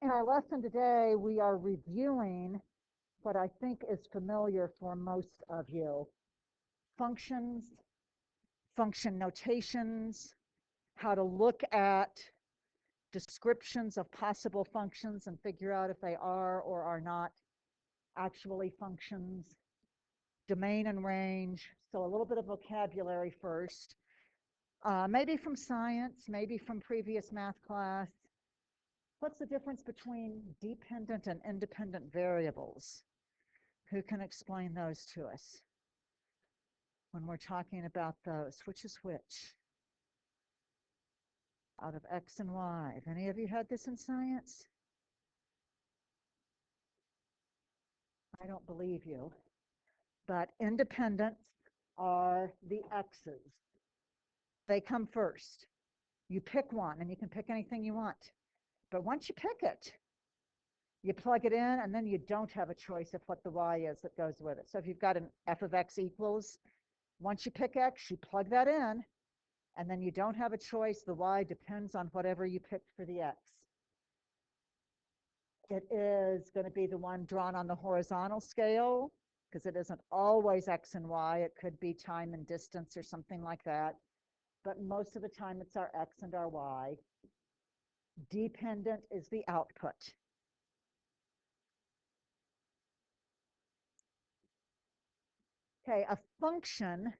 In our lesson today, we are reviewing what I think is familiar for most of you: functions, function notations, how to look at descriptions of possible functions and figure out if they are or are not actually functions, domain and range. So a little bit of vocabulary first, maybe from science, maybe from previous math class. What's the difference between dependent and independent variables? Who can explain those to us when we're talking about those? Which is which? Out of X and Y. Have any of you had this in science? I don't believe you. But independents are the X's. They come first. You pick one, and you can pick anything you want. But once you pick it, you plug it in, and then you don't have a choice of what the Y is that goes with it. So if you've got an f of X equals, once you pick X, you plug that in, and then you don't have a choice. The Y depends on whatever you picked for the X. It is going to be the one drawn on the horizontal scale, because it isn't always X and Y. It could be time and distance or something like that. But most of the time, it's our X and our Y. Dependent is the output. Okay, a function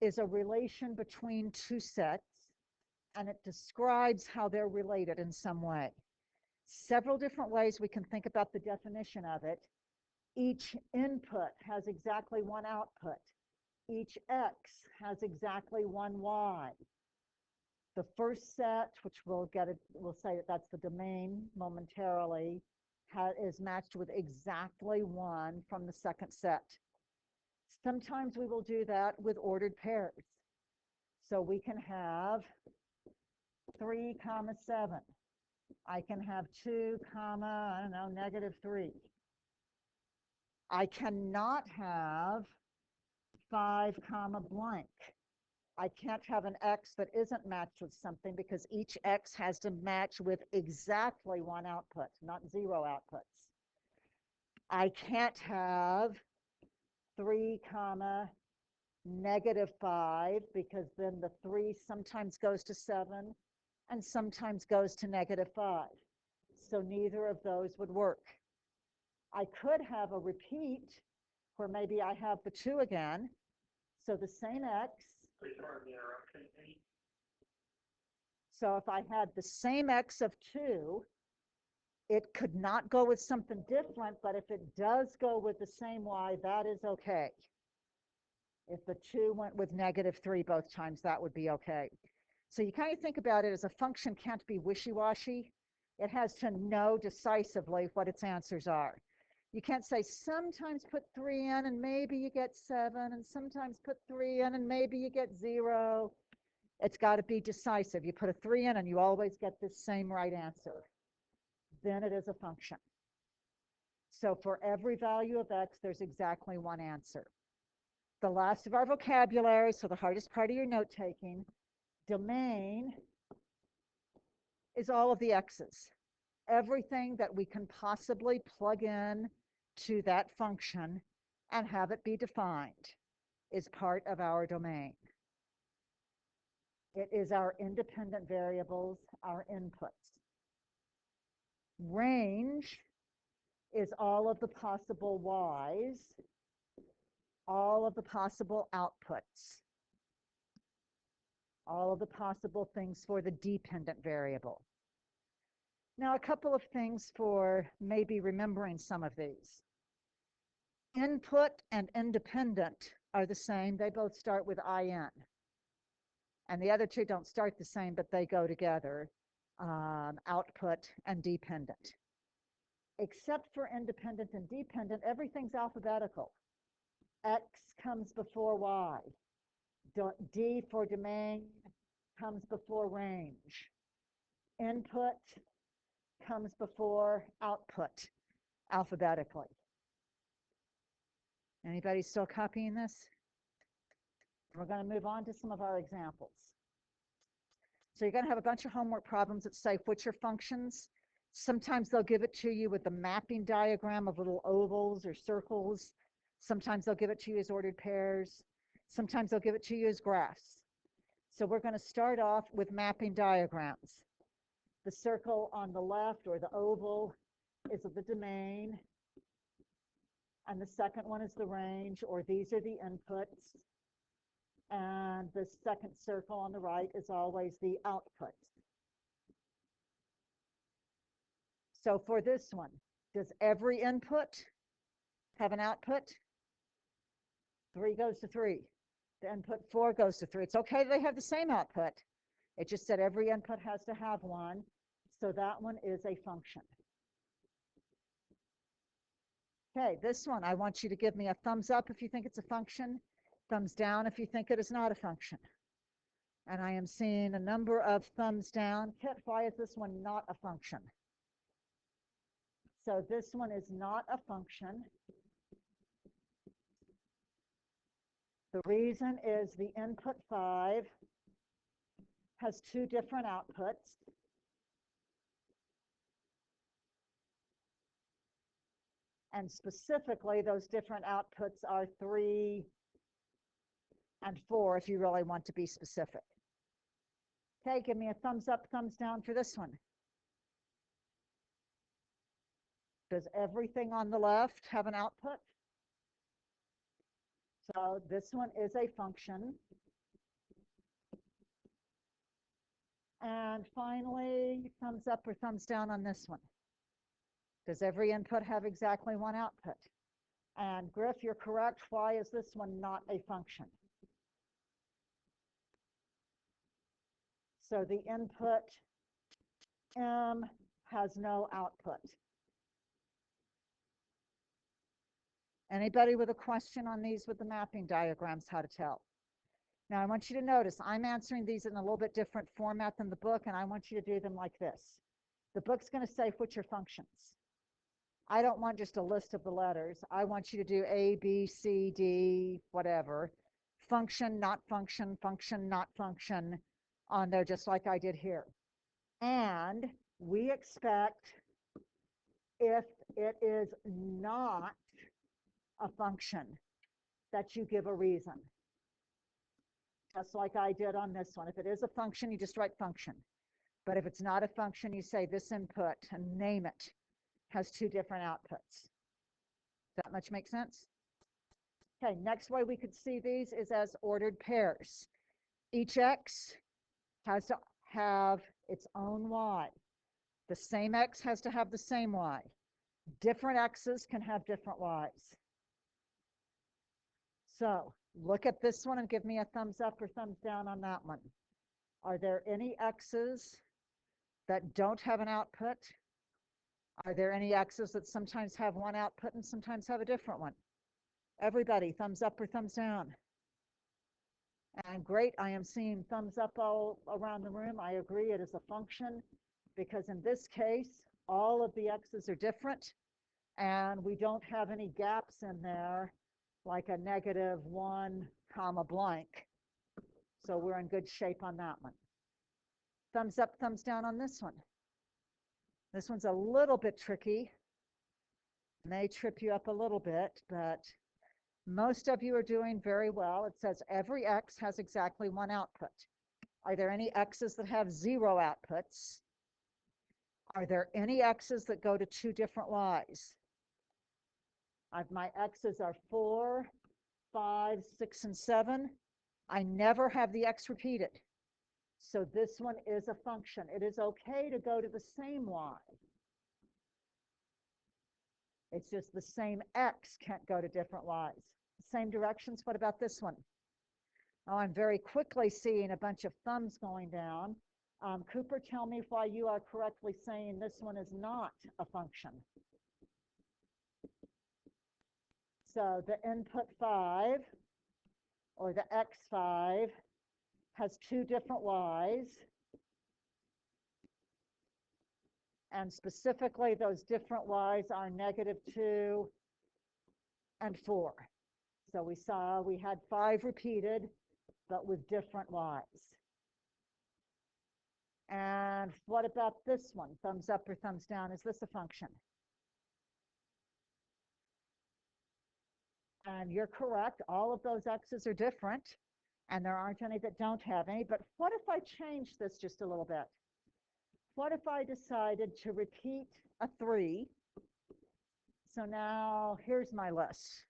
is a relation between two sets, and it describes how they're related in some way. Several different ways we can think about the definition of it. Each input has exactly one output. Each X has exactly one Y. The first set, which we'll say that that's the domain momentarily, is matched with exactly one from the second set. Sometimes we will do that with ordered pairs. So we can have 3, 7. I can have 2, I don't know, -3. I cannot have 5, blank. I can't have an X that isn't matched with something, because each X has to match with exactly one output, not 0 outputs. I can't have 3, -5, because then the 3 sometimes goes to 7 and sometimes goes to -5. So neither of those would work. I could have a repeat where maybe I have the 2 again. So the same X. So if I had the same X of 2, it could not go with something different, but if it does go with the same Y, that is okay. If the 2 went with -3 both times, that would be okay. So you kind of think about it as a function can't be wishy-washy. It has to know decisively what its answers are. You can't say sometimes put 3 in and maybe you get 7, and sometimes put 3 in and maybe you get 0. It's got to be decisive. You put a 3 in and you always get the same right answer. Then it is a function. So for every value of X, there's exactly one answer. The last of our vocabulary, so the hardest part of your note-taking, domain is all of the X's. Everything that we can possibly plug in to that function and have it be defined is part of our domain. It is our independent variables, our inputs. Range is all of the possible Y's, all of the possible outputs, all of the possible things for the dependent variable. Now, a couple of things for maybe remembering some of these. Input and independent are the same. They both start with IN. And the other two don't start the same, but they go together, output and dependent. Except for independent and dependent, everything's alphabetical. X comes before Y. D for domain comes before range. Input comes before output alphabetically. Anybody still copying this? We're going to move on to some of our examples. So you're going to have a bunch of homework problems that say which are functions Sometimes they'll give it to you with the mapping diagram of little ovals or circles. Sometimes they'll give it to you as ordered pairs. Sometimes they'll give it to you as graphs. So we're going to start off with mapping diagrams. The circle on the left, or the oval, is the domain. And the second one is the range, or these are the inputs. And the second circle on the right is always the output. So for this one, does every input have an output? 3 goes to 3. The input 4 goes to 3. It's okay they have the same output. It just said every input has to have one. So that one is a function. Okay, this one, I want you to give me a thumbs up if you think it's a function, thumbs down if you think it is not a function. And I am seeing a number of thumbs down. Kit, why is this one not a function? So this one is not a function. The reason is the input 5 has 2 different outputs. And specifically, those different outputs are 3 and 4, if you really want to be specific. Okay, give me a thumbs up, thumbs down for this one. Does everything on the left have an output? So this one is a function. And finally, thumbs up or thumbs down on this one. Does every input have exactly one output? And Griff, you're correct. Why is this one not a function? So the input M has no output. Anybody with a question on these with the mapping diagrams, how to tell? Now I want you to notice I'm answering these in a little bit different format than the book, and I want you to do them like this. The book's going to say which are functions. I don't want just a list of the letters. I want you to do A, B, C, D, whatever. Function, not function, function, not function on there, just like I did here. And we expect if it is not a function that you give a reason. Just like I did on this one. If it is a function, you just write function. But if it's not a function, you say this input and name it has 2 different outputs. Does that much make sense? Okay, next way we could see these is as ordered pairs. Each x has to have its own y. The same x has to have the same y. Different x's can have different y's. So look at this one and give me a thumbs up or thumbs down on that one. Are there any x's that don't have an output? Are there any x's that sometimes have one output and sometimes have a different one? Everybody, thumbs up or thumbs down. And great, I am seeing thumbs up all around the room. I agree, it is a function because in this case, all of the x's are different and we don't have any gaps in there like a -1 comma blank. So we're in good shape on that one. Thumbs up, thumbs down on this one. This one's a little bit tricky. May trip you up a little bit, but most of you are doing very well. It says every x has exactly one output. Are there any x's that have 0 outputs? Are there any x's that go to 2 different y's? My x's are 4, 5, 6, and 7. I never have the x repeated. So this one is a function. It is okay to go to the same y. It's just the same x can't go to different y's. Same directions. What about this one? Oh, I'm very quickly seeing a bunch of thumbs going down. Cooper, tell me why you are correctly saying this one is not a function. So the input 5 or the x5 has 2 different y's. And specifically, those different y's are -2 and 4. So we saw we had 5 repeated, but with different y's. And what about this one? Thumbs up or thumbs down? Is this a function? And you're correct. All of those x's are different, and there aren't any that don't have any. But what if I change this just a little bit? What if I decided to repeat a 3? So now here's my list.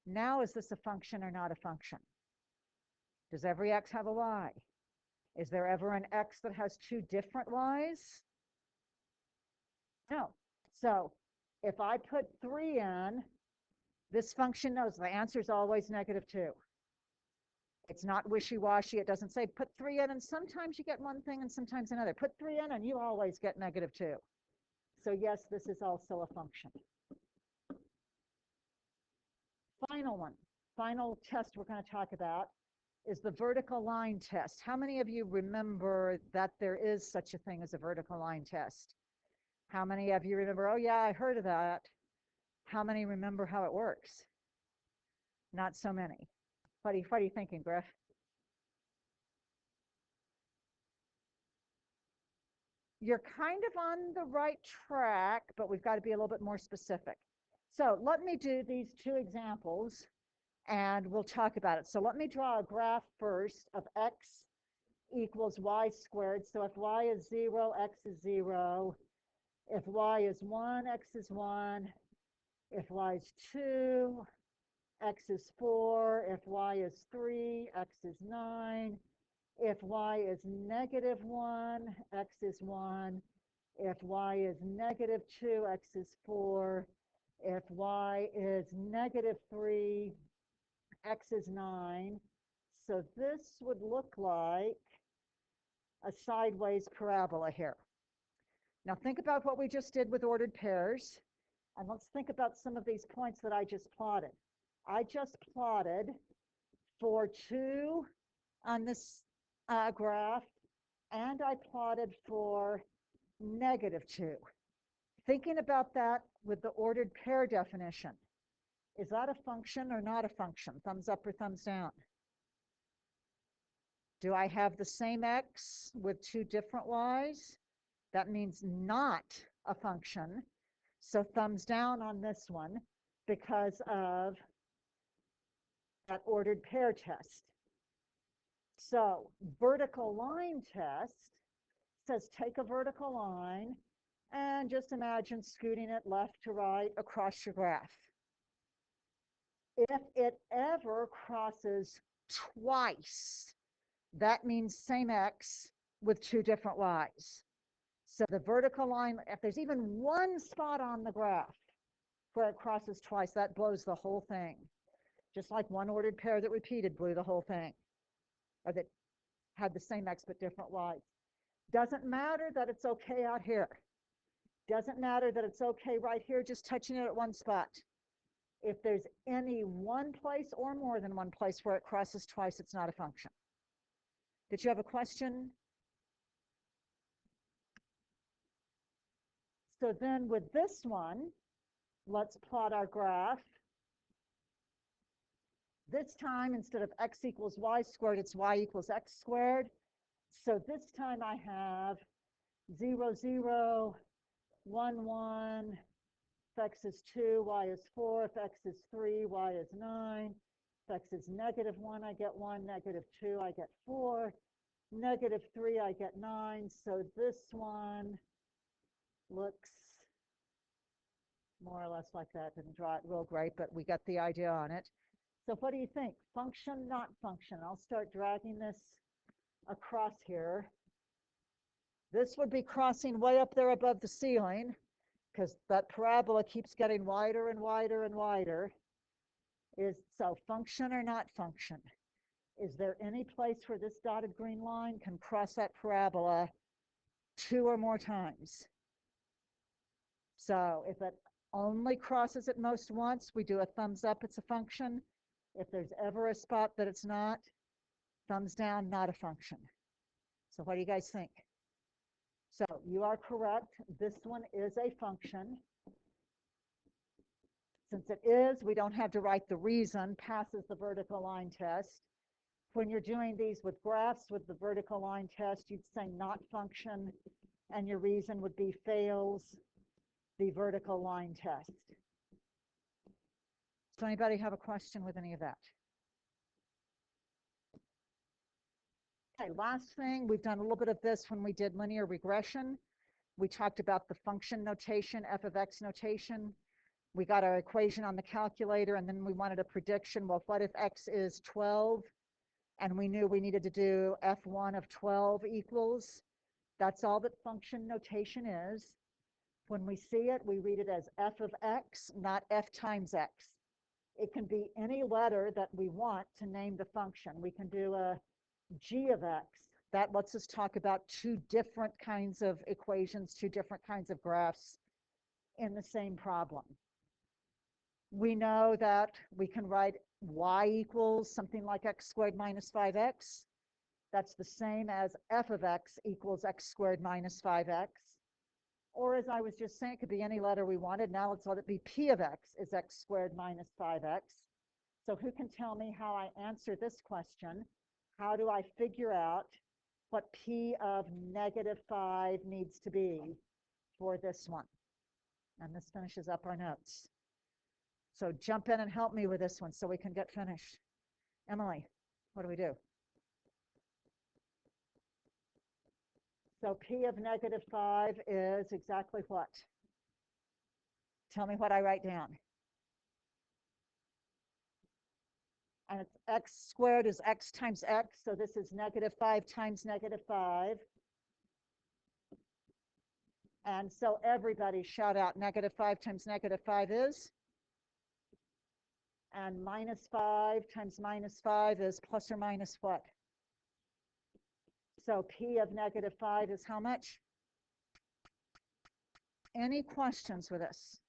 Now, is this a function or not a function? Does every x have a y? Is there ever an x that has two different y's? No. So if I put 3 in, this function knows the answer is always -2. It's not wishy-washy. It doesn't say put 3 in and sometimes you get one thing and sometimes another. Put 3 in and you always get -2. So yes, this is also a function. Final one, final test we're going to talk about is the vertical line test. How many of you remember that there is such a thing as a vertical line test? How many of you remember, oh yeah, I heard of that? How many remember how it works? Not so many. What are you thinking, Griff? You're kind of on the right track, but we've got to be a little bit more specific. So let me do these 2 examples and we'll talk about it. So let me draw a graph first of x equals y squared. So if y is 0, x is 0. If y is 1, x is 1. If y is 2, x is 4. If y is 3, x is 9. If y is -1, x is 1. If y is -2, x is 4. If y is -3, x is 9. So this would look like a sideways parabola here. Now think about what we just did with ordered pairs, and let's think about some of these points that I just plotted. I just plotted for 2 on this graph, and I plotted for -2. Thinking about that with the ordered pair definition, is that a function or not a function? Thumbs up or thumbs down? Do I have the same x with 2 different y's? That means not a function. So thumbs down on this one because of that ordered pair test. So vertical line test says take a vertical line and just imagine scooting it left to right across your graph. If it ever crosses twice, that means same x with 2 different y's. So the vertical line, if there's even one spot on the graph where it crosses twice, that blows the whole thing. Just like one ordered pair that repeated blew the whole thing, or that had the same x but different y's. Doesn't matter that it's okay out here. Doesn't matter that it's okay right here, just touching it at one spot. If there's any one place or more than one place where it crosses twice, it's not a function. Did you have a question? So then with this one, let's plot our graph. This time, instead of x equals y squared, it's y equals x squared. So this time I have 0, 0, 1, 1. If x is 2, y is 4. If x is 3, y is 9. If x is -1, I get 1. -2, I get 4. -3, I get 9. So this one looks more or less like that. Didn't draw it real great, but we got the idea on it. So what do you think? Function, not function? I'll start dragging this across here. This would be crossing way up there above the ceiling because that parabola keeps getting wider and wider and wider. Is so function or not function? Is there any place where this dotted green line can cross that parabola 2 or more times? So if it only crosses it most once, we do a thumbs up, it's a function. If there's ever a spot that it's not, thumbs down, not a function. So what do you guys think? So you are correct. This one is a function. Since it is, we don't have to write the reason, passes the vertical line test. When you're doing these with graphs with the vertical line test, you'd say not function, and your reason would be fails the vertical line test. Does anybody have a question with any of that? Okay, last thing, we've done a little bit of this when we did linear regression. We talked about the function notation, f of x notation. We got our equation on the calculator, and then we wanted a prediction. Well, what if x is 12? And we knew we needed to do f1 of 12 equals. That's all that function notation is. When we see it, we read it as f of x, not f times x. It can be any letter that we want to name the function. We can do a g of x. That lets us talk about two different kinds of equations, two different kinds of graphs in the same problem. We know that we can write y equals something like x squared minus 5x. That's the same as f of x equals x squared minus 5x. Or as I was just saying, it could be any letter we wanted. Now let's let it be p of x is x squared minus 5x. So who can tell me how I answer this question? How do I figure out what p of negative 5 needs to be for this one? And this finishes up our notes. So jump in and help me with this one so we can get finished. Emily, what do we do? So p of negative 5 is exactly what? Tell me what I write down. And it's x squared is x times x, so this is negative 5 times negative 5. And so everybody shout out negative 5 times negative 5 is? And minus 5 times minus 5 is plus or minus what? So p of negative 5 is how much? Any questions with this?